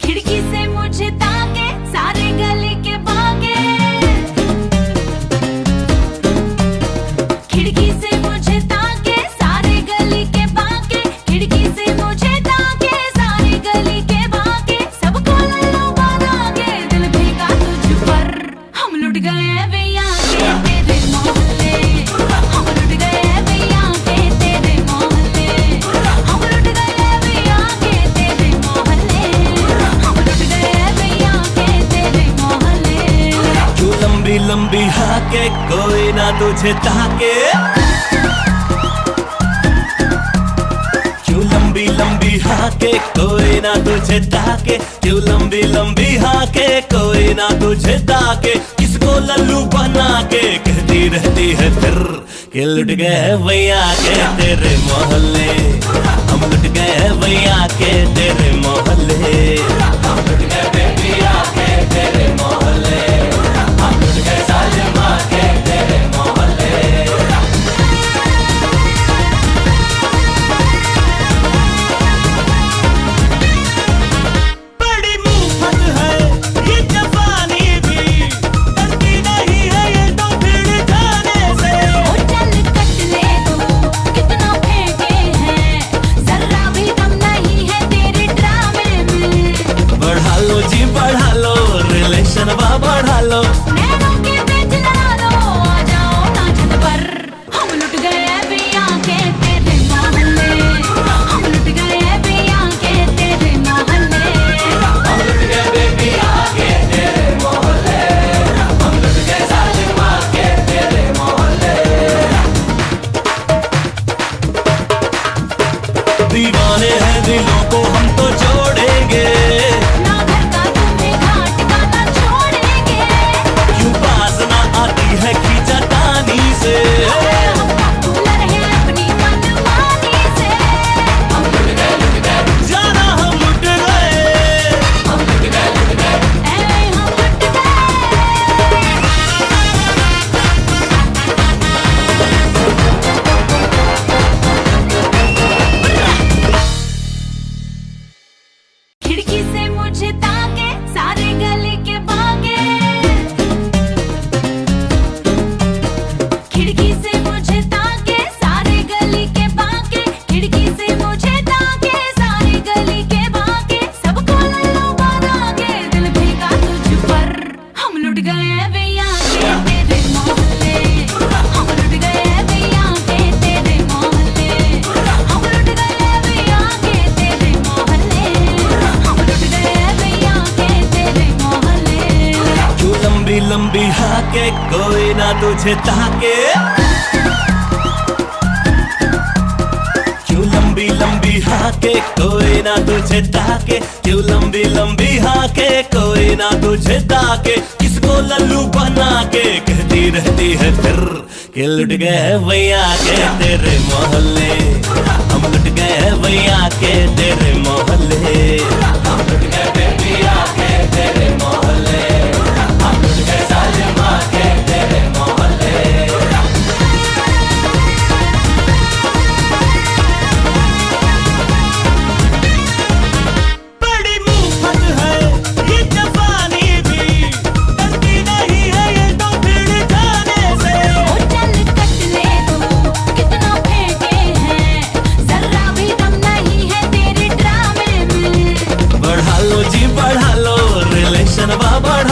खिड़की से मुझे ताके सारे गली के भागे। खिड़की से मुझे ताके सारे गली के भागे। खिड़की से मुझे ताके सारे गली के भागे। सबको लल्लू बना के दिल फेंका तुझ पर। हम लुट गए भैया के तेरे मोहल्ले। हम लुट गए भैया के तेरे मोहल्ले। हम लुट गए भैया के तेरे मोहल्ले। हम लुट गए भैया के तेरे मोहल्ले। क्यों लंबी लंबी हाके कोई ना तुझे ताके। क्यों लंबी लंबी हाके कोई ना तुझे ताके। क्यों लंबी लंबी हाके कोई ना तुझे ताके। किसको लल्लू बना के कहती रहती है फिर कि लुट गए भैया के तेरे मोहल्ले। हम लुट गए भैया के तेरे मोहल्ले। हम लुट गए भैया के तेरे मोहल्ले। हम लुट गए सालिमा के तेरे मोहल्ले। बड़ी मुफ्त है ये जवानी भी, डरती नहीं है ये तो भीड़ खाने से। ओ चल कट ले तू कितना फेंके हैं। जरा भी दम नहीं है तेरे ड्रामे में। बढ़ा लो जी बढ़ा लो, रिलेशन बढ़ा लो। नैनों के बीच लड़ा लो, आ जाओ ना छत पर। हम लुट गए भैया के तेरे मोहल्ले। हम लुट गए भैया के तेरे मोहल्ले। हम लुट गए भैया के तेरे मोहल्ले। हम लुट गए सालिमा के तेरे मोहल्ले। दीवाने हैं दिलों को हम तो जोड़ेंगे। ना घर का तुम्हें घाट का ना छोड़ेंगे। क्यों पास ना आती है खींचतानी से। हम पॉपुलर हैं अपनी मनमानी से। हम लुट गए जाना हम लुट गए। हम लुट गए ऐ हम लुट गए। खिड़की से मुझे ताके सारे गली के भागे। खिड़की से मुझे ताके सारे गली के भागे। खिड़की से मुझे ताके सारे गली के भागे। सबको लल्लू बना के दिल फेंका तुझ पर। हम लुट गए भैया के तेरे मोहल्ले। हम लुट गए भैया के तेरे मोहल्ले। हम लुट गए भैया के तेरे मोहल्ले। हम लुट गए भैया के तेरे मोहल्ले। क्यों लंबी लंबी हाके कोई ना तुझे ताके। क्यों लंबी लंबी हाके कोई ना तुझे ताके। क्यों लंबी लंबी हाके कोई ना तुझे ताके। किसको लल्लू बना के कहती रहती है फिर कि लुट गए भैया के तेरे मोहल्ले। हम लुट गए भैया के तेरे मोहल्ले। हम लुट गए भैया के तेरे मोहल्ले। हम लुट गए सालिमा के तेरे मोहल्ले। बड़ी मुफ्त है ये जवानी भी, डरती नहीं है ये तो भीड़ खाने से। ओ चल कट ले तू कितना फेंके हैं। जरा भी दम नहीं है तेरे ड्रामे में। बढ़ा लो जी बढ़ा लो, रिलेशन बढ़ा